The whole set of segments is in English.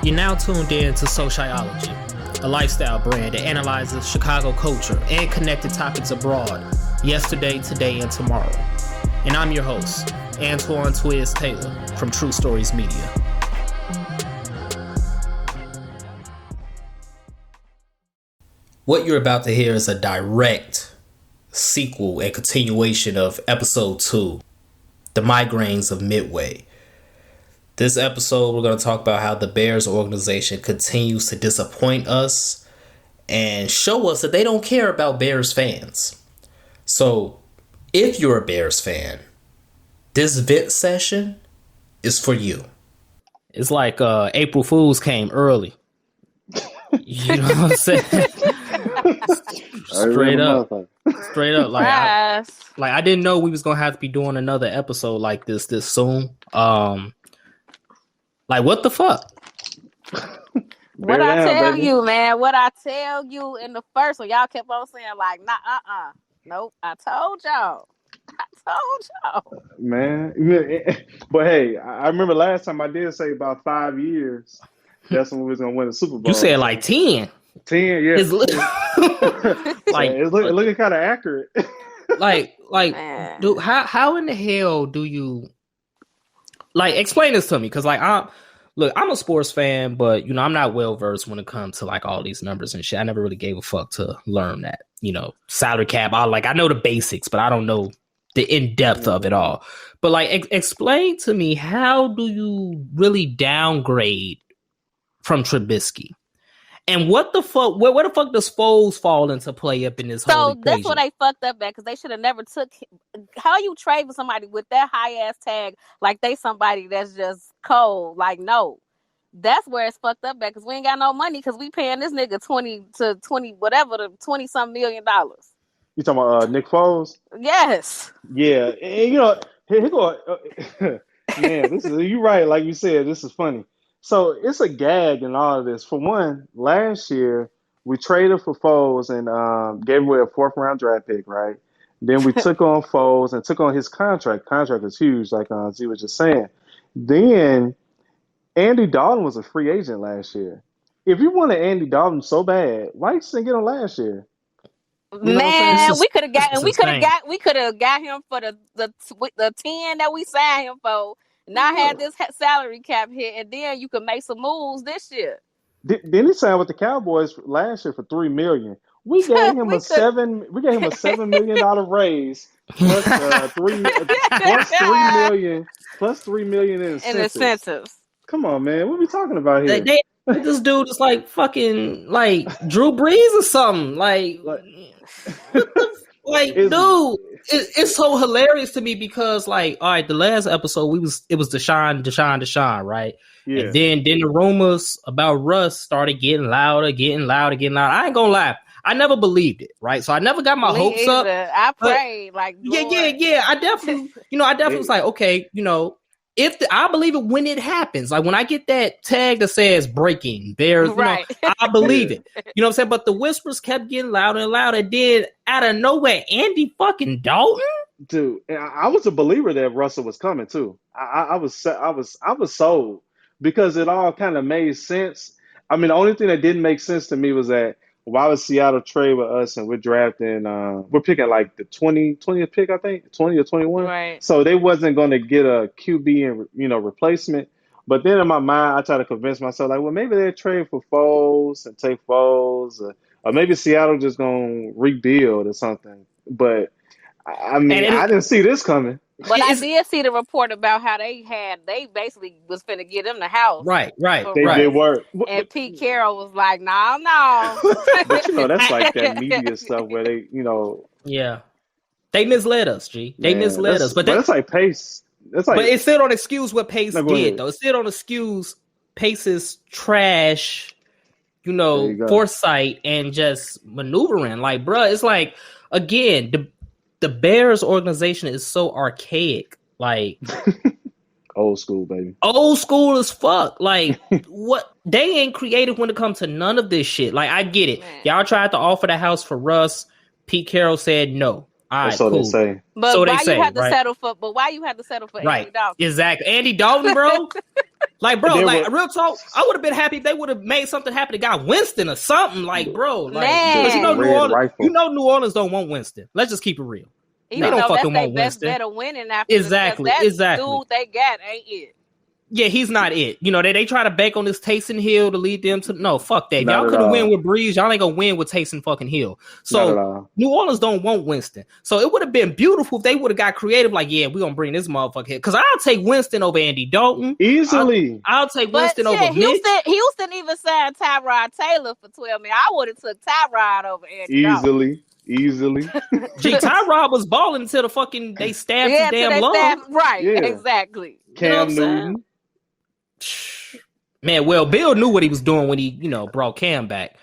You're now tuned in to SoCHiology, a lifestyle brand that analyzes Chicago culture and connected topics abroad, yesterday, today, and tomorrow. And I'm your host, Antoine Twiz Taylor from True Stories Media. What you're about to hear is a direct sequel and continuation of episode 2, The Migraines of Midway. This episode, we're going to talk about how the Bears organization continues to disappoint us and show us that they don't care about Bears fans. So, if you're a Bears fan, this vent session is for you. It's like April Fools came early. You know what I'm saying? Straight up. Like I didn't know we was gonna have to be doing another episode like this soon. Like, what the fuck? What I tell you, man? What I tell you in the first one, y'all kept on saying like, nah, nope. I told y'all. Man, but hey, I remember last time I did say about 5 years. That's when we was gonna win the Super Bowl. You said like 10. 10, yeah. It's like it's looking kind of accurate. like, dude, how in the hell do you like explain this to me? Because like I'm a sports fan, but you know I'm not well versed when it comes to like all these numbers and shit. I never really gave a fuck to learn that. You know, salary cap. I know the basics, but I don't know the in depth of it all. But like, explain to me, how do you really downgrade from Trubisky? And what the fuck? Where the fuck does Foles fall into play up in this whole equation? So that's what they fucked up at, because they should have never took. How you trade with somebody with that high ass tag like they somebody that's just cold? Like, no, that's where it's fucked up at, because we ain't got no money, because we paying this nigga 20 some $20 million. You talking about Nick Foles? Yes. Yeah, and you know, here go. Man, this is, you right. Like you said, this is funny. So it's a gag in all of this. For one, last year we traded for Foles and gave away a 4th round draft pick, right? Then we took on Foles and took on his contract. Contract was huge, like Z was just saying. Then Andy Dalton was a free agent last year. If you wanted Andy Dalton so bad, why you didn't get him last year? You man, we could have got him for the 10 that we signed him for. Now had this salary cap hit, and then you could make some moves this year. Then he signed with the Cowboys last year for $3 million. We gave him a $7 million raise plus $3 million in incentives. Come on, man, what are we talking about here? This dude is like fucking like Drew Brees or something. Like dude. It's so hilarious to me because, like, all right, the last episode it was DeShaun, right? Yeah. And then the rumors about Russ started getting louder. I ain't gonna lie, I never believed it, right? So I never got my hopes up. I prayed, like, Lord. Yeah. I definitely was like, okay, you know, I believe it when it happens. Like when I get that tag that says breaking Bears, right. I believe it. You know what I'm saying? But the whispers kept getting louder and louder. Then out of nowhere, Andy fucking Dalton? Dude, I was a believer that Russell was coming too. I was sold because it all kind of made sense. I mean, the only thing that didn't make sense to me was that why would Seattle trade with us and we're drafting, we're picking like the 20th pick, I think, 20 or 21. Right. So they wasn't going to get a QB and, replacement. But then in my mind, I try to convince myself, like, well, maybe they'll trade for Foles and take Foles, or maybe Seattle just going to rebuild or something. But, I mean, I didn't see this coming. But I did see the report about how they basically was finna get them the house. Right. They did work. And Pete Carroll was like, no. But that's like that media stuff where they, Yeah. They misled us, G. They misled us. But that's like Pace. But it still don't excuse what Pace did, though. It still don't excuse Pace's trash, foresight and just maneuvering. Like, bruh, it's like, again, the Bears organization is so archaic, like old school, baby. Old school as fuck. Like what they ain't creative when it comes to none of this shit. Like I get it. Y'all tried to offer the house for Russ. Pete Carroll said no. All right, so cool. They say. But so why you have to settle for? But why you have to settle for right. Andy Dalton? Exactly, Andy Dalton, bro. Like, bro, like real talk, I would have been happy if they would have made something happen to guy Winston or something. Like, bro, like, because New Orleans don't want Winston. Let's just keep it real. Even they don't fucking want Winston. Better winning after exactly. Dude they got ain't it. Yeah, he's not it. You know, they try to bank on this Taysom Hill to lead them to no, fuck that. Y'all couldn't win with Breeze. Y'all ain't gonna win with Taysom fucking Hill. So New Orleans don't want Winston. So it would have been beautiful if they would have got creative, like, yeah, we're gonna bring this motherfucker here. Cause I'll take Winston over Andy Dalton. Easily. I'll take Winston over Houston even signed Tyrod Taylor for $12 million. I would have took Tyrod over Andy Dalton. Easily. Gee, Tyrod was balling until the fucking they stabbed his damn lung. Right, exactly. Cam Newton. Man, well, Bill knew what he was doing when he, brought Cam back.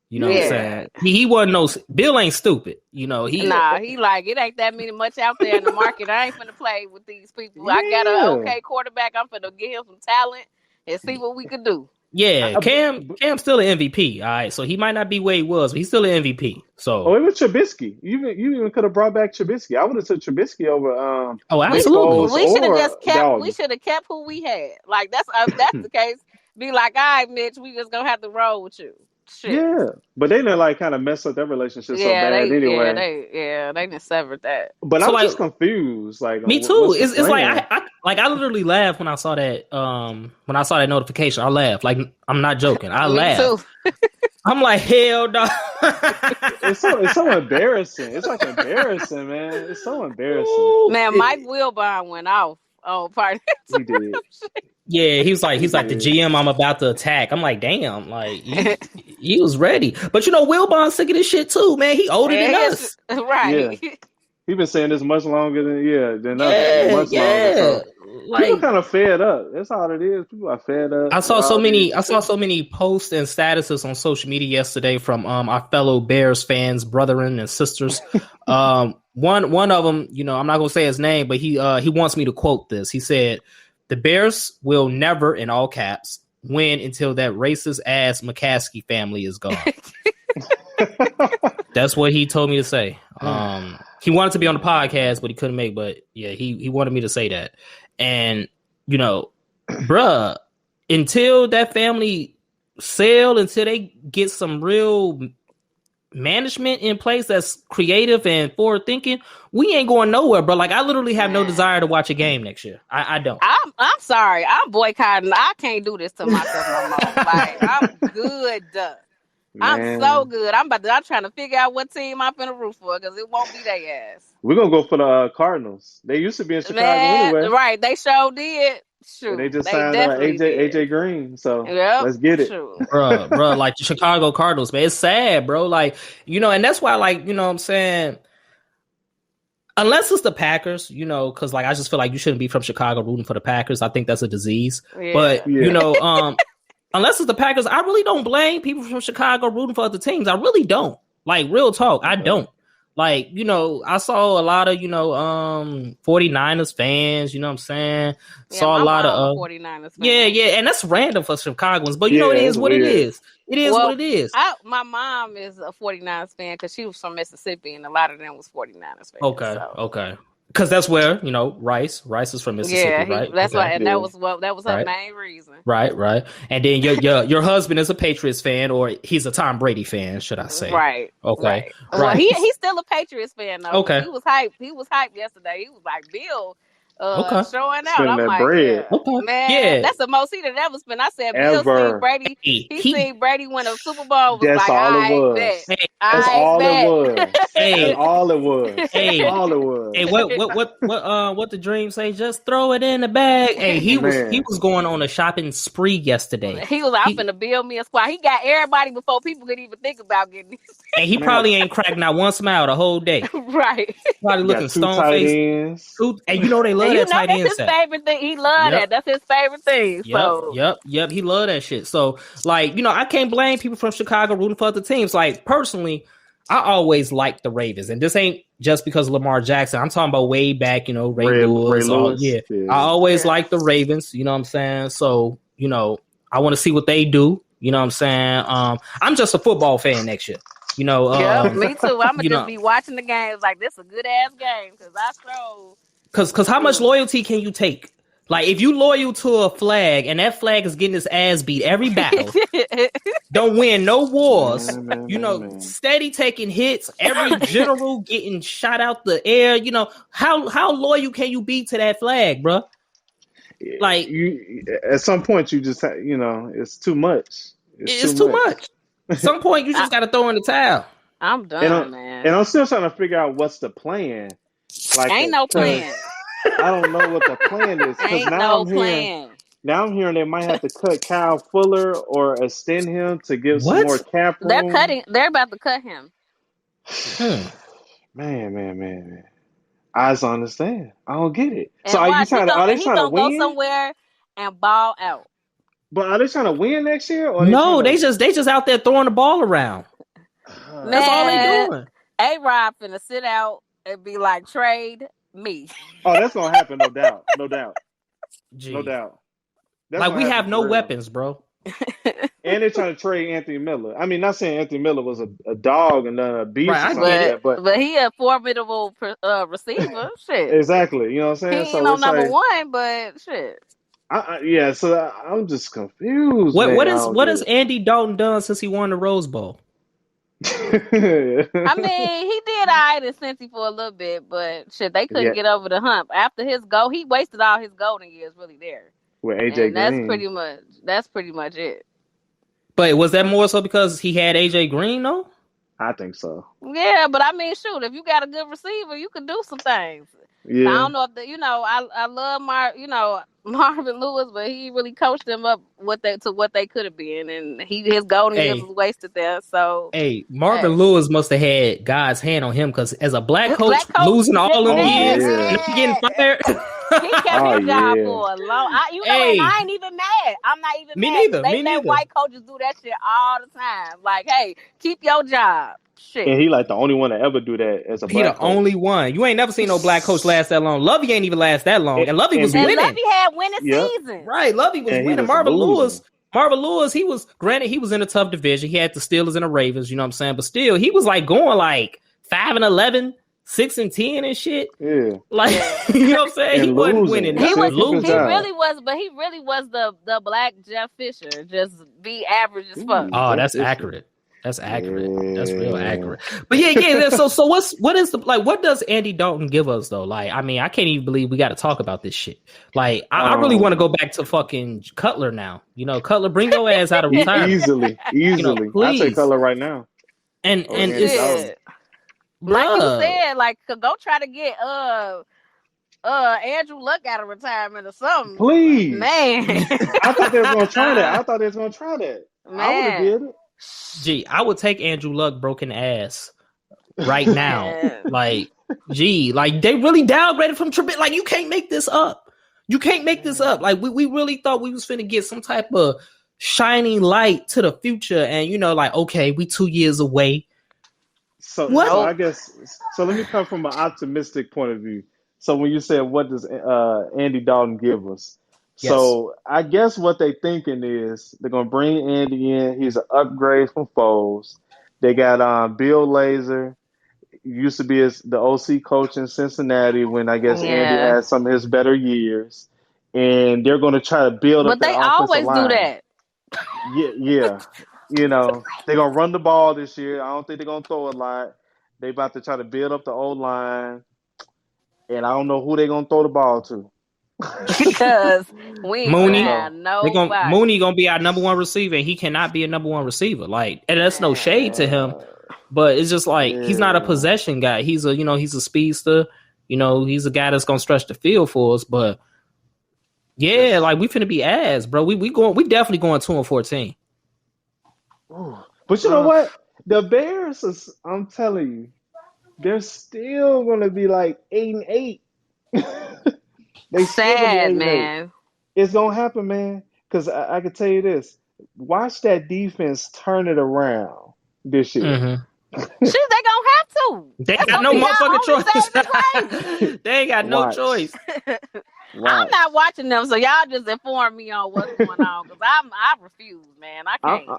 You know what I'm saying? He wasn't Bill ain't stupid. He like, it ain't that much out there in the market. I ain't finna play with these people. Yeah. I got an okay quarterback. I'm finna get him some talent and see what we could do. Yeah, Cam's still an MVP. All right, so he might not be where he was, but he's still an MVP. So, it was Trubisky. You even could have brought back Trubisky. I would have took Trubisky over. Absolutely. We should have just kept. We should have kept who we had. Like that's the case. Be like, all right, Mitch, we just gonna have to roll with you. Shit. Yeah, but they didn't kind of mess up their relationship so bad anyway. They didn't sever that. But I'm just confused. Like, me too. It's like I literally laughed when I saw that. When I saw that notification, I laughed. Like, I'm not joking. I laughed. I'm like, hell no. It's so embarrassing. It's like embarrassing, man. It's so embarrassing. Man, Mike Wilbon went off on part. He did. Yeah, he's like the GM I'm about to attack. I'm like, damn, like he was ready. But Wilbon's sick of this shit too, man. He older than us. Right. Yeah. He been saying this much longer than us. Much longer. So. Like, people kind of fed up. That's all it is. People are fed up. I saw so many posts and statuses on social media yesterday from our fellow Bears fans, brethren and sisters. One of them, I'm not gonna say his name, but he wants me to quote this. He said, "The Bears will never, in all caps, win until that racist ass McCaskey family is gone." That's what he told me to say. He wanted to be on the podcast, but he couldn't make. But yeah, he wanted me to say that. And bruh, until that family sell, until they get some real management in place that's creative and forward thinking, we ain't going nowhere, bro. Like, I literally have no desire to watch a game next year. I don't. I'm sorry. I'm boycotting. I can't do this to myself no more. Like, I'm good. I'm so good. I'm trying to figure out what team I'm finna root for because it won't be their ass. We're gonna go for the Cardinals. They used to be in Chicago anyway. Right? They sure did. Sure. And they just signed AJ Green. So let's get it, bro. Like the Chicago Cardinals, man. It's sad, bro. Like, and that's why, like, what I'm saying. Unless it's the Packers, because like I just feel like you shouldn't be from Chicago rooting for the Packers. I think that's a disease. Yeah. But unless it's the Packers, I really don't blame people from Chicago rooting for other teams. I really don't. Like, real talk, I don't. Like, I saw a lot of, 49ers fans, you know what I'm saying? Yeah, saw a lot of 49ers fans. Yeah, and that's random for Chicagoans, but it is what it is. It is what it is. My mom is a 49ers fan because she was from Mississippi, and a lot of them was 49ers fans. Okay. Because that's where, Rice is from Mississippi, right? That's why, and that was her main reason. Right. And then your husband is a Patriots fan, or he's a Tom Brady fan, should I say? Right. Okay. Right. Well, he's still a Patriots fan though. Okay. He was hyped yesterday. He was like, Bill showing out. Spending I'm like, bread. Man, that's the most he'd ever spent. I said, Bill seen Brady. He seen Brady win a Super Bowl. That's all it was. That's all it was. That's all it was. Hey, what the dream say? Just throw it in the bag. Hey, he was going on a shopping spree yesterday. He was out finna build me a squad. He got everybody before people could even think about getting these. And he probably ain't cracked not one smile the whole day. Right. Probably looking stone faced. And they love that tight end set. That's his favorite thing. He loved that. That's his favorite thing. Yep. He loved that shit. So, like, I can't blame people from Chicago rooting for other teams. Like, personally, I always liked the Ravens. And this ain't just because of Lamar Jackson. I'm talking about way back, Ray Lewis. Yeah. I always liked the Ravens. You know what I'm saying? So, I want to see what they do. You know what I'm saying? I'm just a football fan next year. Me too. I'm gonna just be watching the games like this is a good ass game because I stroll. Because how much loyalty can you take Like, if you loyal to a flag and that flag is getting its ass beat every battle, don't win no wars, man. Steady taking hits, every general getting shot out the air, how loyal can you be to that flag, bro? Like, you, at some point, you just, it's too much. It's too much. At some point, you just got to throw in the towel. I'm done, man. And I'm still trying to figure out what's the plan. Like, ain't no plan. I don't know what the plan is. Ain't no plan. Now I'm hearing they might have to cut Kyle Fuller or extend him to give some more cap room. They're about to cut him. Man. I just understand. I don't get it. And so are they trying to win? Go somewhere and ball out. But are they trying to win next year? Or no, they just out there throwing the ball around. That's all they doing. A-Rod finna sit out and be like, trade me. Oh, that's gonna happen, no doubt. Gee. No doubt. That's like, we have no weapons, bro. And they're trying to trade Anthony Miller. I mean, not saying Anthony Miller was a dog and a beast or something like that, but he a formidable receiver. Shit. Exactly. You know what I'm saying? He ain't on number one, but shit. So I'm just confused. What has Andy Dalton done since he won the Rose Bowl? I mean, he did all right in Cincy for a little bit, but shit, they couldn't get over the hump. After his goal, he wasted all his golden years really there. With AJ Green. That's pretty much it. But was that more so because he had AJ Green though? I think so. Yeah, but I mean, shoot, if you got a good receiver, you can do some things. Yeah. I don't know if I love Marvin Lewis, but he really coached them up to what they could have been, and his golden years was wasted there. So Marvin Lewis must have had God's hand on him, because as a black coach losing all them years and getting fired. He kept his job for a long. And I ain't even mad. I'm not even mad. They let white coaches do that shit all the time. Like, hey, keep your job. Shit. And he like the only one to ever do that as a black coach. Only one. You ain't never seen no black coach last that long. Lovey ain't even last that long. And Lovey was winning. Lovey had winning seasons. Right. Lovey was winning. Marvin Lewis, he was in a tough division. He had the Steelers and the Ravens, you know what I'm saying? But still, he was like going like 5-11, 6-10 and shit. Yeah. Like, you know what I'm saying? He wasn't winning. He really was the black Jeff Fisher. Just be average as fuck. Oh, that's accurate. That's accurate. That's real accurate. But yeah. So what does Andy Dalton give us though? Like, I mean, I can't even believe we got to talk about this shit. Like, I really want to go back to fucking Cutler now. Cutler, bring your ass out of retirement. Easily. I say Cutler right now. And it's like you said, like, go try to get Andrew Luck out of retirement or something. Please, man. I thought they was gonna try that. Man. I would have did it. Gee, I would take Andrew Luck broken ass right now. Like, they really downgraded from Trubisky. Like, you can't make this up. Like, we really thought we was finna get some type of shining light to the future, and okay, we 2 years away. So I guess let me come from an optimistic point of view. So when you said, what does Andy Dalton give us? Yes. So I guess what they thinking is they're gonna bring Andy in. He's an upgrade from Foles. They got Bill Lazor, used to be the OC coach in Cincinnati when I guess Andy had some of his better years, and they're gonna try to build up. But they always do that. Yeah. They're gonna run the ball this year. I don't think they're gonna throw a lot. They about to try to build up the O-line, and I don't know who they're gonna throw the ball to. Because we ain't Mooney, Mooney gonna be our number one receiver, and he cannot be a number one receiver. Like, and that's no shade to him, but it's just like he's not a possession guy. He's a speedster. He's a guy that's gonna stretch the field for us. But yeah, like, we finna be ass, bro. We definitely going 2-14. But you know what? The Bears, I'm telling you, they're still gonna be like 8-8. They sad, man. It's gonna happen, man. Because I can tell you this: watch that defense turn it around this year. Mm-hmm. Shit, they gonna have to. They got no motherfucking choice. They ain't got no choice. I'm not watching them, so y'all just inform me on what's going on, because I refuse, man. I can't.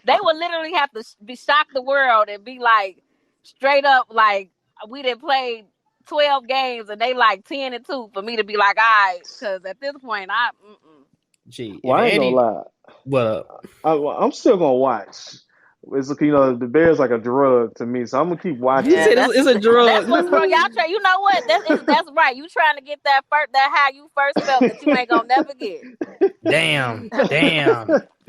They would literally have to shock the world and be like, straight up, like, we done played 12 games and they like 10-2 for me to be like, all right, because at this point, Gee, well, I ain't gonna lie. What? I'm still gonna watch. It's the Bears like a drug to me, so I'm gonna keep watching. You said it's a drug. That's what's wrong. Y'all try. You know what? That's right. You trying to get that how you first felt that you ain't gonna never get. Damn.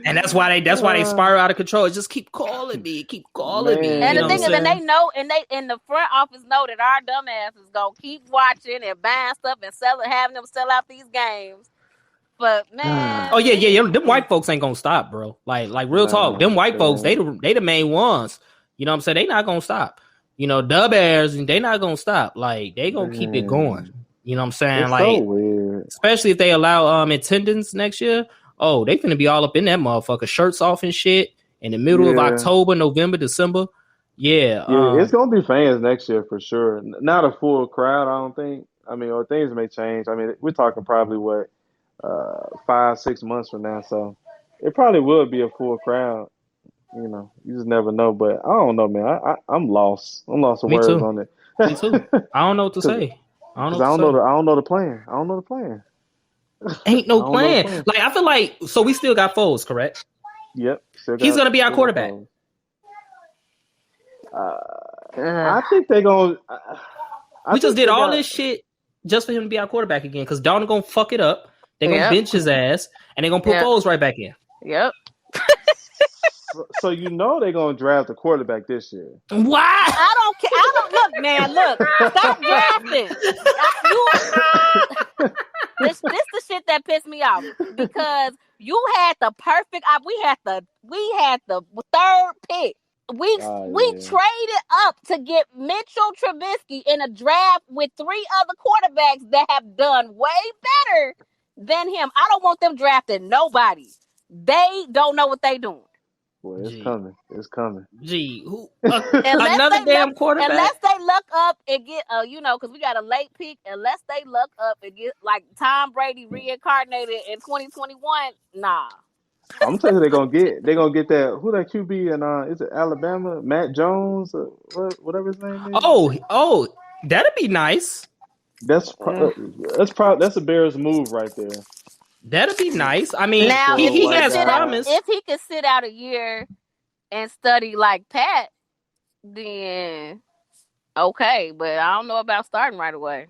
And that's why they spiral out of control. It just keep calling me. And the thing is, and they know, and they in the front office know that our dumbass is gonna keep watching and buying stuff and having them sell out these games. But man, oh yeah, them white folks ain't gonna stop, bro. Like real talk, them white folks, they the main ones. You know what I'm saying? They not gonna stop. Dub airs, and they not gonna stop. Like they gonna keep it going. You know what I'm saying? It's like so weird. Especially if they allow attendance next year. Oh, they finna be all up in that motherfucker, shirts off and shit in the middle of October, November, December. Yeah, it's gonna be fans next year for sure. Not a full crowd, I don't think. I mean, or things may change. I mean, we're talking probably 5-6 months from now, so it probably will be a full crowd. You just never know. But I don't know, man. I'm lost. I'm lost of words on it. Me too. I don't know what to say. I don't know the plan. I don't know the plan. Ain't no plan. Like I feel like we still got Foles, correct? Yep. He's gonna be our quarterback. I think they're gonna. We just did all this shit just for him to be our quarterback again. Because Dalton gonna fuck it up. They're gonna bench his ass, and they're gonna put Foles right back in. Yep. So they're gonna draft a quarterback this year. Why? I don't care. I don't look, man. Look, stop drafting. This the shit that pissed me off because you had the perfect. We had the third pick. We traded up to get Mitchell Trubisky in a draft with 3 other quarterbacks that have done way better than him. I don't want them drafting nobody. They don't know what they doing. Well, it's coming. It's coming. Gee, another damn quarterback. Unless they luck up and get, because we got a late pick. Unless they luck up and get like Tom Brady reincarnated in 2021, nah. I'm telling you, they're gonna get that. Who that QB and is it Alabama? Matt Jones, or whatever his name is. Oh, that'd be nice. That's a Bears move right there. That'd be nice. I mean, now, he has promise. If he could sit out a year and study like Pat, then okay. But I don't know about starting right away.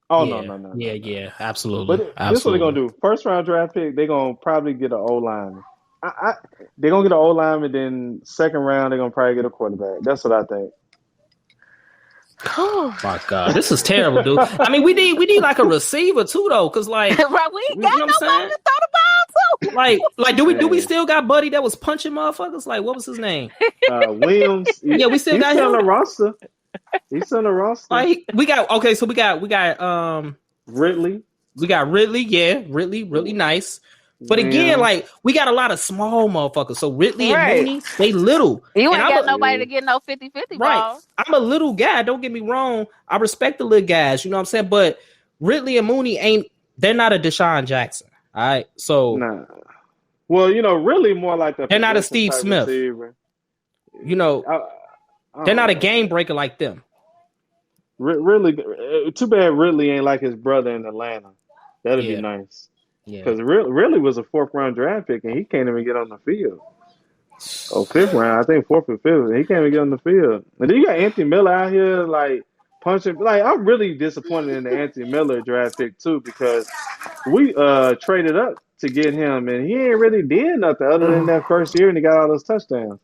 Oh no. Yeah, absolutely. But this is what they're gonna do. First round draft pick, they're gonna probably get an O lineman. They're gonna get an O lineman. Then second round, they're gonna probably get a quarterback. That's what I think. Oh my God, this is terrible, dude. I mean, we need like a receiver too, though, because like right, we ain't got nobody to throw the ball to. Like, do we still got Buddy that was punching motherfuckers? Like, what was his name? Williams. Yeah, we still got him on the roster. He's on the roster. Like, we got Ridley. We got Ridley. Yeah, Ridley nice. But again, like, we got a lot of small motherfuckers. So Ridley and Mooney, they little. You ain't got nobody to get no 50-50 ball. Right. I'm a little guy. Don't get me wrong. I respect the little guys. You know what I'm saying? But Ridley and Mooney they're not a DeShaun Jackson. All right. So. Nah. Well, Ridley more like they're not a Steve Smith. Receiver. They're not a game breaker like them. Ridley, too bad Ridley ain't like his brother in Atlanta. That'd be nice. Because Ridley was a 4th round draft pick and he can't even get on the field. Oh, 5th round, I think 4th or 5th. He can't even get on the field. And then you got Anthony Miller out here like punching. Like, I'm really disappointed in the Anthony Miller draft pick too because we traded up to get him and he ain't really did nothing other than that first year and he got all those touchdowns.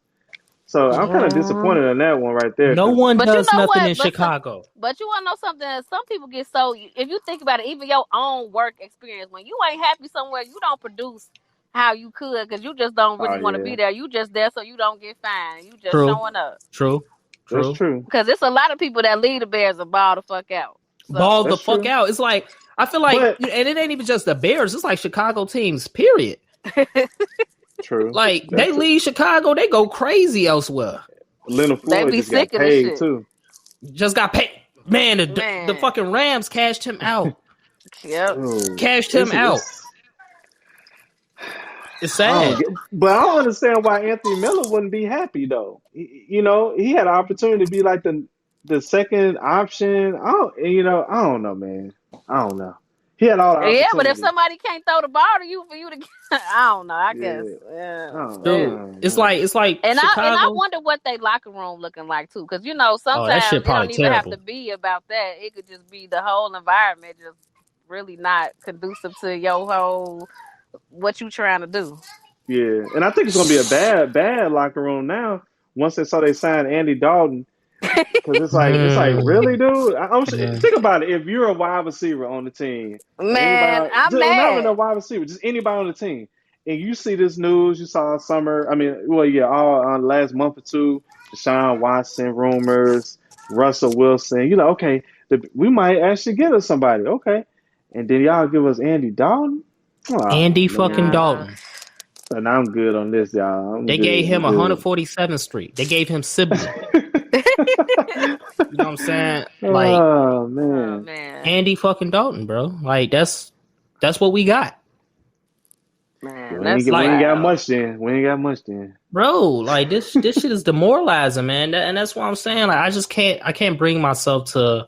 So I'm kind of disappointed in that one right there. No one does nothing in Chicago. But you want to know something? Some people get if you think about it, even your own work experience, when you ain't happy somewhere, you don't produce how you could because you just don't really want to be there. You just there so you don't get fined. You just showing up. True. That's true. Because it's a lot of people that leave the Bears and ball the fuck out. So, ball the fuck out. It's like, I feel like, and it ain't even just the Bears. It's like Chicago teams, period. True. Like they leave Chicago, they go crazy elsewhere. Leonard Floyd just got paid too. Just got paid. Man, the fucking Rams cashed him out. Yep. Cashed him out. It's sad. But I don't understand why Anthony Miller wouldn't be happy though. He had an opportunity to be like the the second option. I don't know, man. I don't know. He had all the opportunity. Yeah, but if somebody can't throw the ball to you for you to, I don't know. I guess, dude, it's like, and Chicago. I wonder what they locker room looking like too, because sometimes that shit it don't even terrible. have to be about that. It could just be the whole environment just really not conducive to your whole what you trying to do. Yeah, and I think it's gonna be a bad locker room now. Once they signed Andy Dalton, because it's like really, dude. Think about it. If you're a wide receiver on the team, man, I'm mad. Not even a wide receiver, just anybody on the team, and you see this news, you saw summer. I mean, all last month or two, DeShaun Watson rumors, Russell Wilson. Okay, we might actually get us somebody. Okay, and then y'all give us Andy Dalton. Andy fucking Dalton. And I'm good on this, y'all. They gave him 147th Street. They gave him Sibley. You know what I'm saying? Like, oh man, Andy fucking Dalton, bro. Like that's what we got. Man, we ain't got much then. We ain't got much then, bro. Like this shit is demoralizing, man. And that's what I'm saying. Like I can't bring myself to.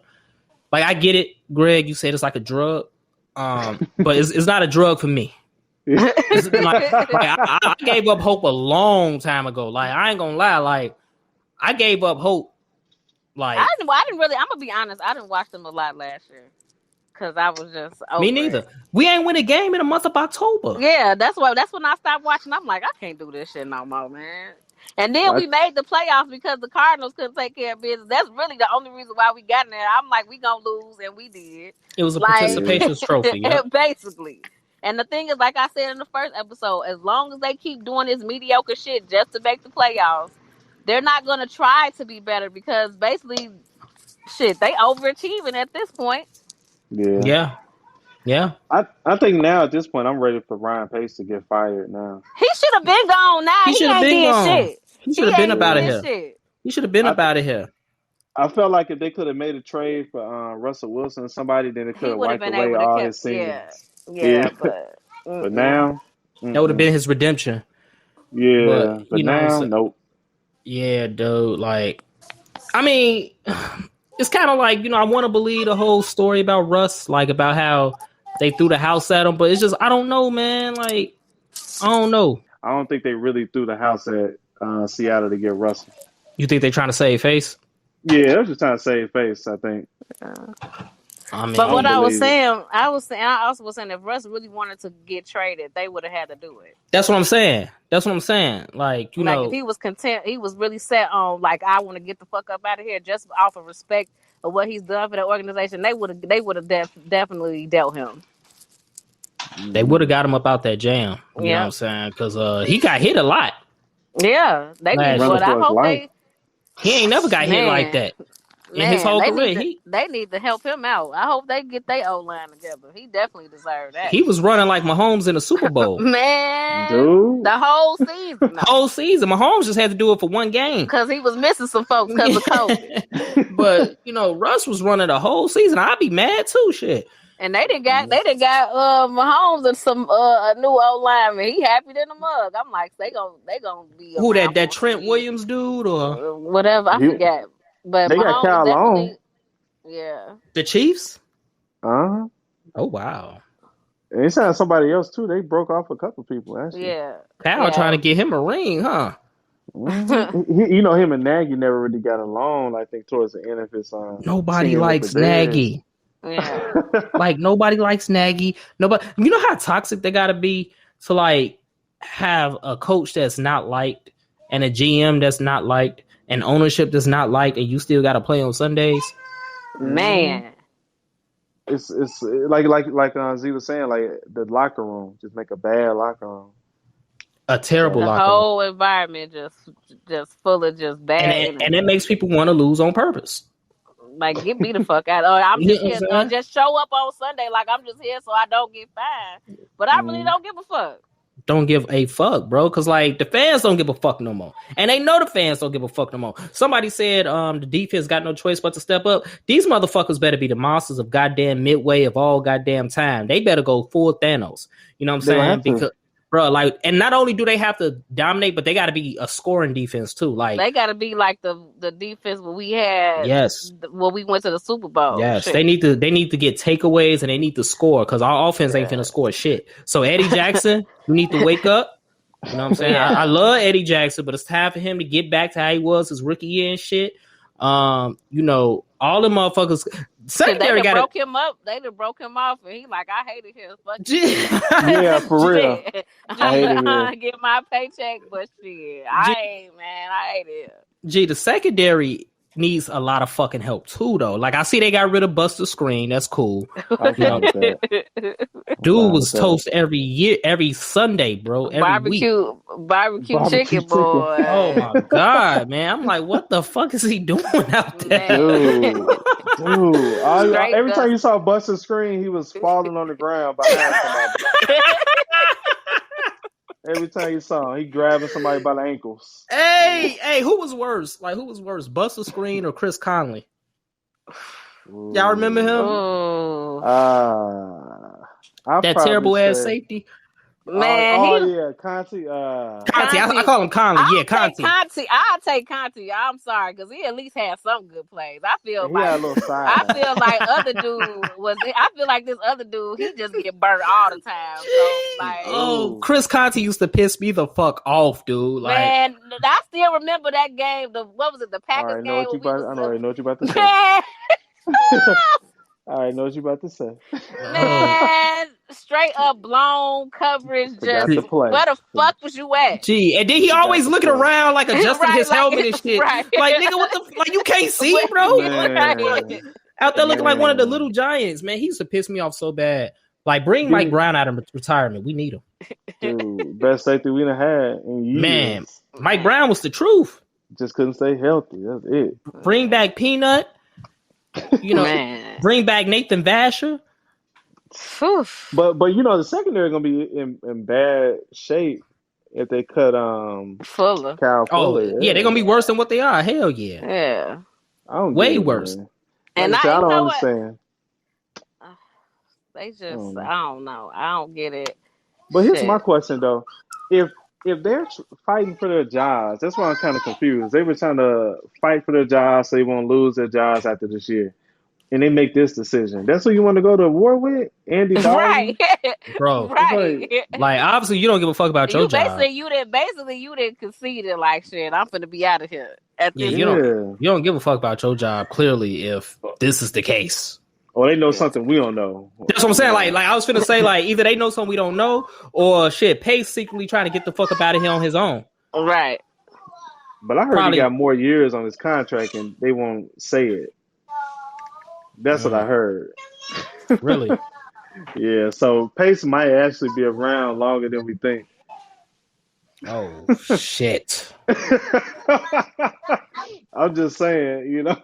Like I get it, Greg. You said it's like a drug, but it's not a drug for me. I gave up hope a long time ago. Like I ain't gonna lie, like I gave up hope. Like I didn't really. I'm gonna be honest. I didn't watch them a lot last year because I was just over me neither. We ain't win a game in the month of October. Yeah, that's when I stopped watching. I'm like, I can't do this shit no more, man. And then we made the playoffs because the Cardinals couldn't take care of business. That's really the only reason why we got in there. I'm like, we gonna lose, and we did. It was a participation trophy, basically. And the thing is, like I said in the first episode, as long as they keep doing this mediocre shit just to make the playoffs, they're not going to try to be better because basically, shit, they overachieving at this point. Yeah. I think now at this point, I'm ready for Ryan Pace to get fired now. He should have been gone now. He should have been gone. Shit. He should have been up out of here. He should have been up out of here. I felt like if they could have made a trade for Russell Wilson or somebody, then it could have wiped away all his sins. Yeah, but now that would have been his redemption. Yeah, but now, nope. Yeah, dude. Like, I mean, it's kind of like I want to believe the whole story about Russ, like about how they threw the house at him, but it's just I don't know, man. Like, I don't know. I don't think they really threw the house at Seattle to get Russell. You think they're trying to save face? Yeah, they're just trying to save face. I think. But what I was saying, I also was saying if Russ really wanted to get traded, they would have had to do it. That's what I'm saying. Like, if he was content, he was really set on like I want to get the fuck up out of here just off of respect of what he's done for the organization. They would have definitely dealt him. They would have got him up out that jam. You know what I'm saying? Because he got hit a lot. Yeah, they did. But I hope he ain't never got hit like that. In his whole career, they need to help him out. I hope they get their O-line together. He definitely deserved that. He was running like Mahomes in the Super Bowl. Man, dude. The whole season. The whole season. Mahomes just had to do it for one game. Because he was missing some folks because of COVID. But, Russ was running the whole season. I'd be mad too, shit. And they done got Mahomes and some a new old lineman. He happy than a mug. I'm like, they gonna be who that Trent Williams dude or whatever. I forgot. But they got Kyle Long. Yeah. The Chiefs? Oh wow. And they signed somebody else too. They broke off a couple people actually. Yeah. Kyle trying to get him a ring, huh? Him and Nagy never really got along. I think towards the end of his nobody likes Nagy. Yeah. Like nobody likes Nagy. Nobody. You know how toxic they gotta be to like have a coach that's not liked and a GM that's not liked and ownership that's not liked, and you still gotta play on Sundays. Man, it's like Z was saying, like the locker room, just make a bad locker room. A terrible locker room. The whole environment just full of just bad, and it makes people want to lose on purpose. Like, get me the fuck out. I'm just here. Just show up on Sunday like I'm just here so I don't get fined. But I really don't give a fuck. Don't give a fuck, bro. Because, like, the fans don't give a fuck no more. And they know the fans don't give a fuck no more. Somebody said the defense got no choice but to step up. These motherfuckers better be the monsters of goddamn Midway of all goddamn time. They better go full Thanos. You know what I'm saying? bro. Like, and not only do they have to dominate, but they got to be a scoring defense too. Like, they got to be like the defense when we had. Yes. When we went to the Super Bowl. Yes. Shit. They need to get takeaways and they need to score because our offense ain't finna score shit. So Eddie Jackson, you need to wake up. You know what I'm saying? I love Eddie Jackson, but it's time for him to get back to how he was his rookie year and shit. You know, all the motherfuckers. Secondary they broke him up. They done broke him off, and he like, I hated him. Fuck yeah, for real. I get my paycheck, but shit, I hate it. Gee, the secondary needs a lot of fucking help too, though. Like I see they got rid of Buster Screen. That's cool. Dude was toast every Sunday, bro. Every week. Barbecue chicken, boy. Oh my god, man! I'm like, what the fuck is he doing out there, dude? Every time you saw Buster Screen, he was falling on the ground behind somebody. Every time you saw him, he grabbing somebody by the ankles. Hey, who was worse? Like, who was worse, Buster Screen or Chris Conley? Y'all remember him? That terrible ass safety. Man, Conti. Conti. I call him Conley. Conti. I'll take Conti. I'm sorry, because he at least had some good plays. I feel like other dude was. I feel like this other dude, he just get burnt all the time. So, like, Chris Conti used to piss me the fuck off, dude. Like, man, I still remember that game. What was it? The Packers game. I already know what you about to say. I know what you about to say. Man, straight up blown coverage. Just where the fuck was you at? Gee, and then he always looking around like adjusting his helmet and shit. Right. Like, nigga, what the like? You can't see, bro. Out there looking like one of the little giants, man. He used to piss me off so bad. Like, bring Mike Brown out of retirement. We need him. Dude, best safety we done had in years. Man, Mike Brown was the truth. Just couldn't stay healthy. That's it. Bring back Peanut. You know, bring back Nathan Vasher. But you know the secondary gonna be in bad shape if they cut Fuller. Kyle Fuller. Yeah, they're gonna be worse than what they are. Hell yeah. Yeah. Way worse. Man. And I don't understand. They just I don't know. I don't get it. But here's my question though: if they're fighting for their jobs, that's why I'm kind of confused. They were trying to fight for their jobs so they won't lose their jobs after this year. And they make this decision. That's who you want to go to war with? Andy Dalton? Right. Bro. Right. Like, obviously, you don't give a fuck about your job. You didn't concede it like, shit, I'm finna be out of here. You don't give a fuck about your job, clearly, if this is the case. Or they know something we don't know. That's what I'm saying. Like I was finna say, like, either they know something we don't know, or shit, Pace secretly trying to get the fuck up out of here on his own. Right. But I heard he got more years on his contract and they won't say it. That's what I heard. Really? Yeah, so Pace might actually be around longer than we think. Oh, shit. I'm just saying, you know.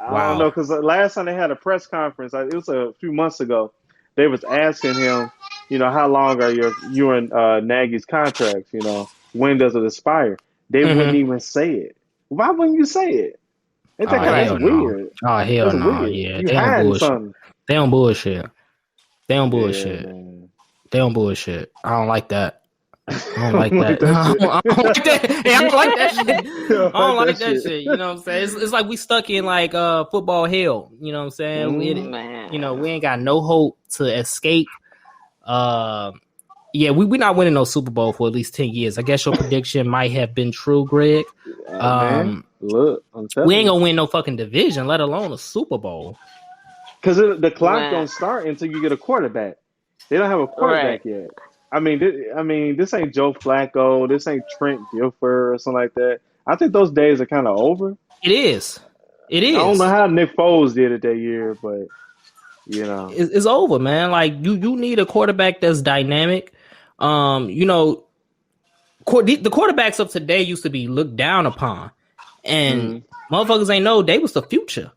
I don't know, because last time they had a press conference, it was a few months ago, they was asking him, you know, how long are you and Nagy's contracts, you know, when does it expire? They wouldn't even say it. Why wouldn't you say it? Ain't that kind of weird? Oh, hell no. Yeah, they don't bullshit. They don't bullshit. They don't bullshit. They don't bullshit. I don't like that. I don't like that. I don't like that. Hey, I don't like that shit. I don't like that shit. You know what I'm saying? It's like we stuck in like football hell. You know what I'm saying? We ain't got no hope to escape. Yeah, we're not winning no Super Bowl for at least 10 years. I guess your prediction might have been true, Greg. Look, we ain't gonna win no fucking division, let alone a Super Bowl. Because the clock don't start until you get a quarterback. They don't have a quarterback yet. I mean, this ain't Joe Flacco. This ain't Trent Dilfer or something like that. I think those days are kind of over. It is. I don't know how Nick Foles did it that year, but you know, it's over, man. Like you need a quarterback that's dynamic. You know, the quarterbacks of today used to be looked down upon, and motherfuckers ain't know they was the future.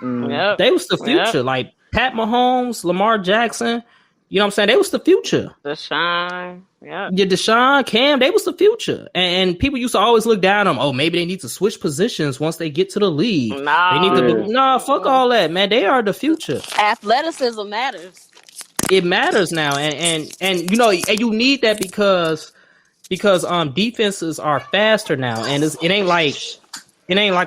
Yep. They was the future. Yep. Like Pat Mahomes, Lamar Jackson. You know what I'm saying? They was the future. DeShaun. Yeah. Yeah, DeShaun, Cam, they was the future. And people used to always look down on them. Oh, maybe they need to switch positions once they get to the league. No. They need to fuck all that, man. They are the future. Athleticism matters. it matters now, and you know, and you need that because defenses are faster now, and it ain't like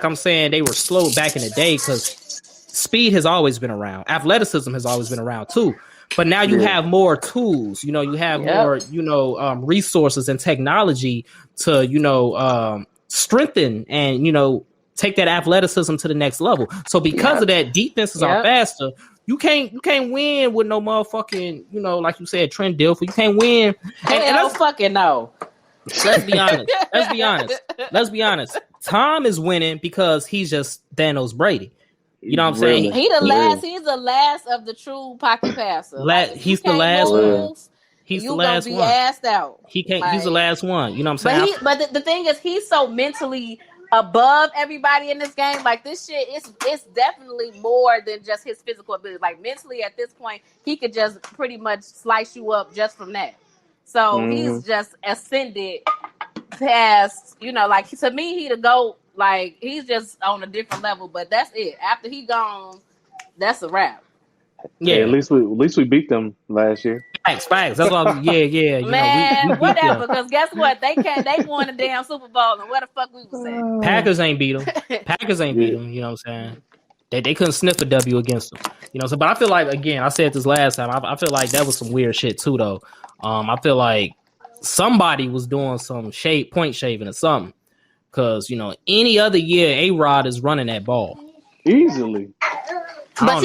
I'm saying they were slow back in the day, because speed has always been around, athleticism has always been around too. But now you have more tools, you know, you have more, you know, resources and technology to, you know, strengthen and, you know, take that athleticism to the next level. So because of that, defenses are faster. You can't win with no motherfucking, you know, like you said, Trent Dilfer. You can't win. And let's fucking know. Let's be honest. Tom is winning because he's just Thanos Brady. You know what I'm saying? He's the last of the true pocket passer. He's the last one. He's the last one. Assed out. He can't. He's the last one. You know what I'm saying? But the thing is, he's so mentally above everybody in this game. Like, this shit, it's definitely more than just his physical ability. Like, mentally at this point, he could just pretty much slice you up just from that. So he's just ascended past, you know, like, to me, he the GOAT. Like, he's just on a different level, but that's it. After he gone, that's a wrap. Yeah, at least we beat them last year. Facts. That's all. Yeah. Man, we whatever. Because guess what? They won the damn Super Bowl, and where the fuck we was at? Packers ain't beat them. You know what I'm saying? They couldn't sniff a W against them. You know. So, but I feel like, again, I said this last time. I feel like that was some weird shit too, though. I feel like somebody was doing some point shaving or something. Because, you know, any other year, A-Rod is running that ball easily. What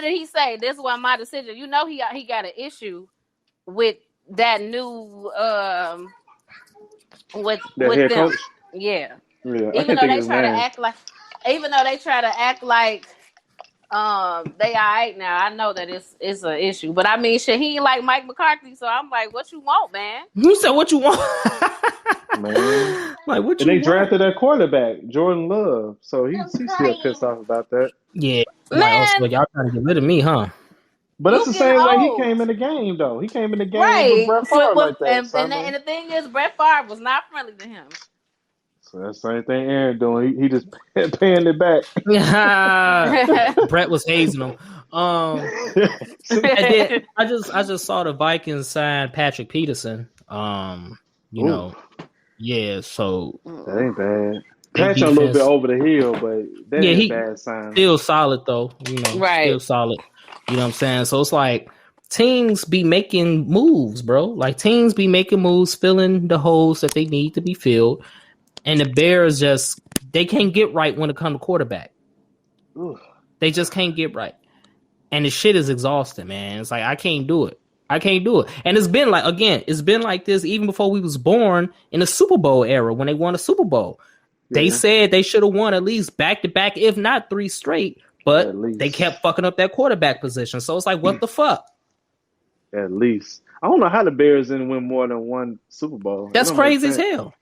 did he say? This was my decision. You know, he got an issue with that new with them. Coach? Yeah. Even though they try to act like they all right now. I know that it's an issue, but I mean, shit, he ain't like Mike McCarthy, so I'm like, what you want, man? You said what you want, man? Like, what you? And they drafted that quarterback, Jordan Love, so he's still pissed off about that. Yeah, man. Like, y'all trying to get rid of me, huh? But that's the same way he came in the game, though. He came in the game with Brett Favre like that. And the thing is, Brett Favre was not friendly to him. So that's the same thing Aaron doing. He just paying it back. Brett was hazing him. And then I just saw the Vikings sign Patrick Peterson. You know, yeah. So that ain't bad. Patch a little bit over the hill, but that ain't a bad sign. Still solid though. You know, still solid. You know what I'm saying? So it's like teams be making moves, bro. Like, teams be making moves, filling the holes that they need to be filled. And the Bears they can't get right when it comes to quarterback. Ooh. They just can't get right. And the shit is exhausting, man. It's like, I can't do it. And it's been like this even before we was born in the Super Bowl era when they won a Super Bowl. Yeah. They said they should have won at least back-to-back, if not 3 straight. But they kept fucking up that quarterback position. So it's like, what the fuck? At least. I don't know how the Bears didn't win more than one Super Bowl. That's crazy as hell.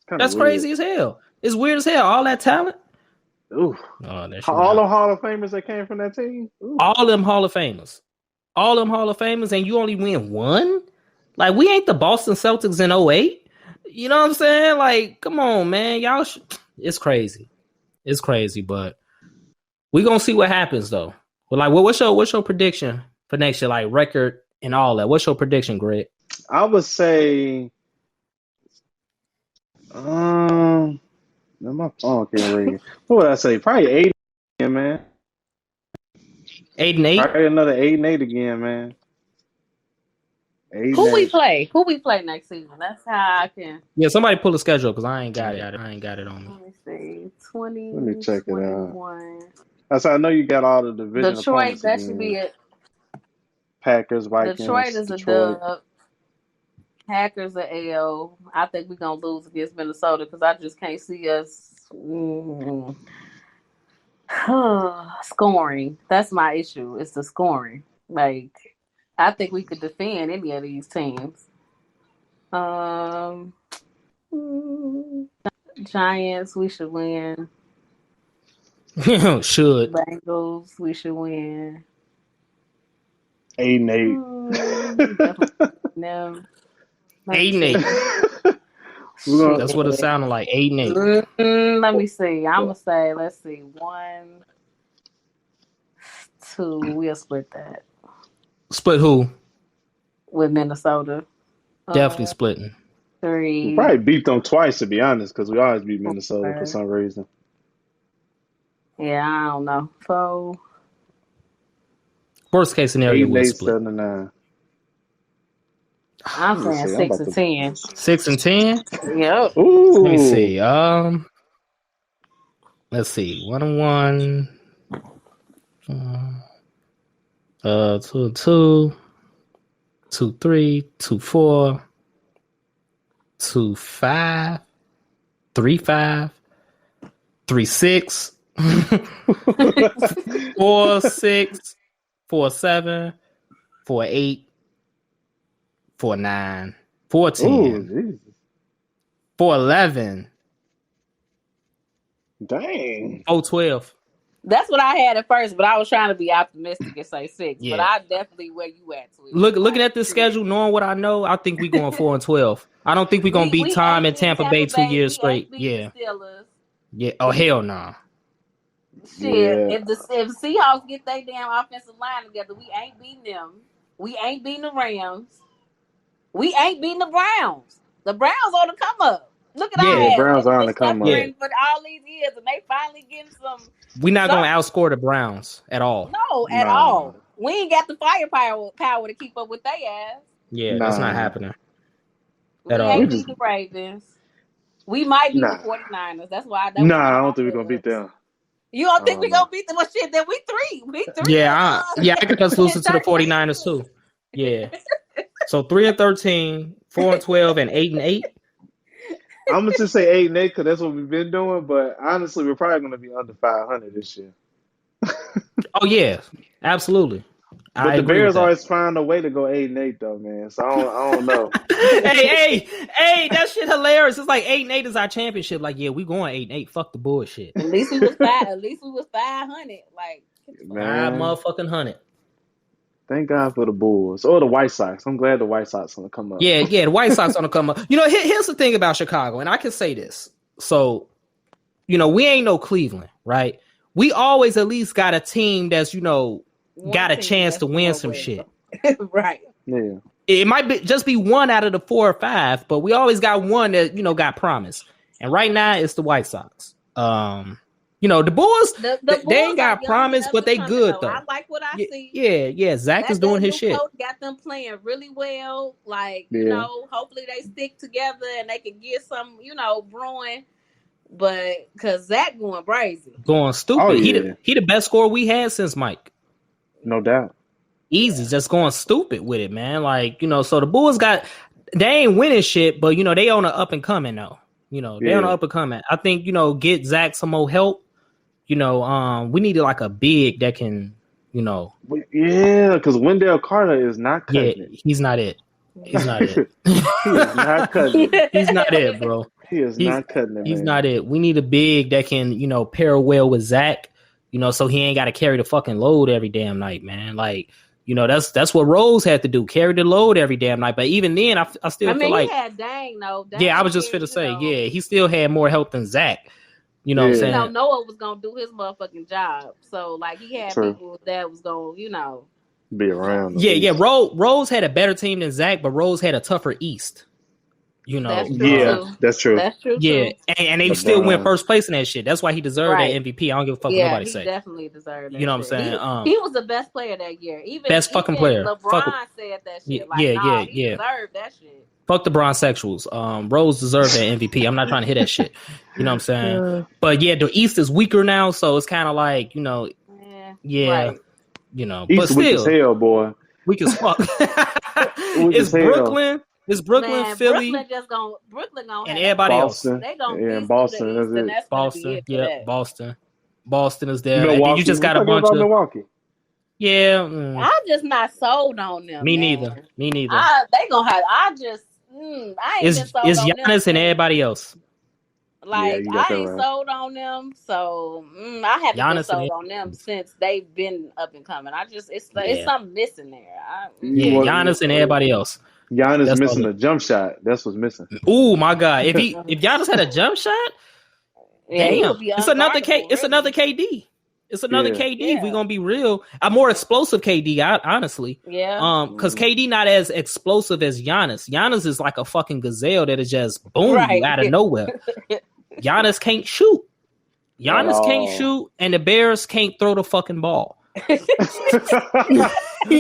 That's crazy as hell. It's weird as hell. All that talent. Ooh. Oh, all the Hall of Famers that came from that team? Ooh. All them Hall of Famers. And you only win one? Like, we ain't the Boston Celtics in 2008. You know what I'm saying? Like, come on, man. Y'all it's crazy. It's crazy, but we gonna see what happens though. But like, what's your prediction for next year? Like, record and all that. What's your prediction, Greg? I would say my phone can't ring. What would I say? Probably 8 again, man. 8-8? Probably another 8-8 again, man. Who we play next season? That's how I can. Yeah, somebody pull the schedule because I ain't got it. I ain't got it on me. Let me see. 20. Let me check 21. It out. So I know you got all the division. Detroit, that should be it. Packers, Vikings. Detroit is a dub. Packers are L. I think we're gonna lose against Minnesota because I just can't see us scoring. That's my issue. It's the scoring. Like, I think we could defend any of these teams. Giants, we should win. Should. Bengals, we should win. 8-8. No. 8-8. That's what it sounded like. 8-8. Let me see. I'm gonna say, let's see, 1, 2. We'll split that. Split who? With Minnesota. Definitely splitting. 3. We probably beat them twice, to be honest, because we always beat Minnesota for some reason. Yeah, I don't know. 4. Worst case scenario, 8, we'll 8, split. 7, 9. I'm saying 6 and 10. 6 and 10. Yep. Ooh. Let me see. Let's see. 1-1. 2-2. 2-3. 2-4. 2-5. 3-5. 3-6. 4-6. 4-7. 4-8. 4-9. 4-10. 4-11. Dang. 4-12. That's what I had at first, but I was trying to be optimistic and say 6. Yeah. But I definitely where you at. Looking at the schedule, knowing what I know, I think we're going 4-12. I don't think we're going to beat Tom in Tampa Bay 2 years straight. Yeah. Yeah. Oh, hell no. Nah. Shit. Yeah. If Seahawks get their damn offensive line together, we ain't beating them. We ain't beating the Rams. We ain't beating the Browns. The Browns on the come up. Look at our the Browns are on the come up. For all these years, and they finally getting some. We're not going to outscore the Browns at all. No, at all. We ain't got the firepower to keep up with their ass. Yeah, that's not happening. At all. We ain't beat the Ravens. We might beat the 49ers. That's why. I don't think we're going to beat them. You don't think we're going to beat them? Well, shit, then we 3. We 3. Yeah, I could just lose to the 49ers too. Yeah. So 3-13, 4-12, and 8-8. I'm gonna just say 8-8 because that's what we've been doing. But honestly, we're probably gonna be under 500 this year. Oh yeah, absolutely. But the Bears always find a way to go 8-8 though, man. So I don't know. hey, that shit hilarious. It's like 8-8 is our championship. Like, yeah, we going 8-8. Fuck the bullshit. At least we was 500. Like, 500. Thank God for the Bulls or the White Sox. I'm glad the White Sox gonna come up. Yeah, the White Sox gonna come up. You know, here's the thing about Chicago, and I can say this. So, you know, we ain't no Cleveland, right? We always at least got a team that's, you know, got a chance to win some shit. Right. Yeah. It might just be one out of the 4 or 5, but we always got one that, you know, got promise. And right now it's the White Sox. You know, the Bulls, they ain't got promise, but they good though. I like what I see. Yeah. Zach is doing his shit. Got them playing really well. Like, you know, hopefully they stick together and they can get some, you know, brewing. But because Zach going crazy. Going stupid. Oh, yeah. He the best scorer we had since Mike. No doubt. Easy, just going stupid with it, man. Like, you know, so the Bulls they ain't winning shit, but, you know, they on the up and coming though. You know, they on the up and coming. I think, you know, get Zach some more help. You know, we needed like a big that can, you know. Yeah, because Wendell Carter is not cutting it. He's not it. He's not it. He is not cutting it. He's not it, bro. He's not cutting it. He's not it. We need a big that can, you know, pair well with Zach, you know, so he ain't got to carry the fucking load every damn night, man. Like, you know, that's what Rose had to do, carry the load every damn night. But even then, I still feel like. He had Dang, though. I was just finna say, he still had more help than Zach. You know what I'm saying? You know, Noah was going to do his motherfucking job. So, like, he had people that was going to, you know. Be around. Yeah. Rose had a better team than Zach, but Rose had a tougher East. You know. That's true. That's true. Yeah, and they still went first place in that shit. That's why he deserved that MVP. I don't give a fuck what nobody say. He definitely deserved that. You know what I'm saying? He was the best player that year. Best fucking player. LeBron said that shit. He deserved that shit. Fuck the Bronsexuals. Rose deserved that MVP. I'm not trying to hit that shit. You know what I'm saying? But yeah, the East is weaker now, so it's kind of like, you know, right. You know, East but still, weak as hell, boy. Weak as fuck. It's Brooklyn. It's Brooklyn, Philly, Brooklyn gonna and everybody Boston. else. They gonna Boston. Boston. Boston is there. Milwaukee. And you just got a bunch of Milwaukee. Yeah, I'm just not sold on them. Me neither. They gonna have. I ain't been sold on them. It's Giannis and everybody else. Like, I ain't sold on them, so I haven't been sold on them since they've been up and coming. It's something missing there. Giannis and everybody else. Giannis missing a jump shot. That's what's missing. Oh my God! If Giannis had a jump shot, damn, it's another KD. It's another KD. If we're gonna be real, a more explosive KD, honestly. Yeah. Because KD not as explosive as Giannis. Giannis is like a fucking gazelle that is just boom you out of nowhere. Giannis can't shoot. Giannis can't shoot, and the Bears can't throw the fucking ball. You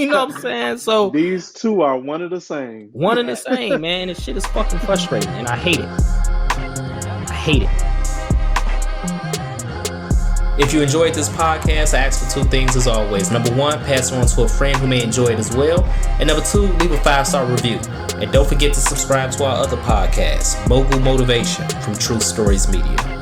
know what I'm saying? So these two are one and the same. One and the same, man. This shit is fucking frustrating, and I hate it. I hate it. If you enjoyed this podcast, I ask for two things as always. Number one, pass it on to a friend who may enjoy it as well. And number two, leave a 5-star review. And don't forget to subscribe to our other podcast, Mogul Motivation from Truth Stories Media.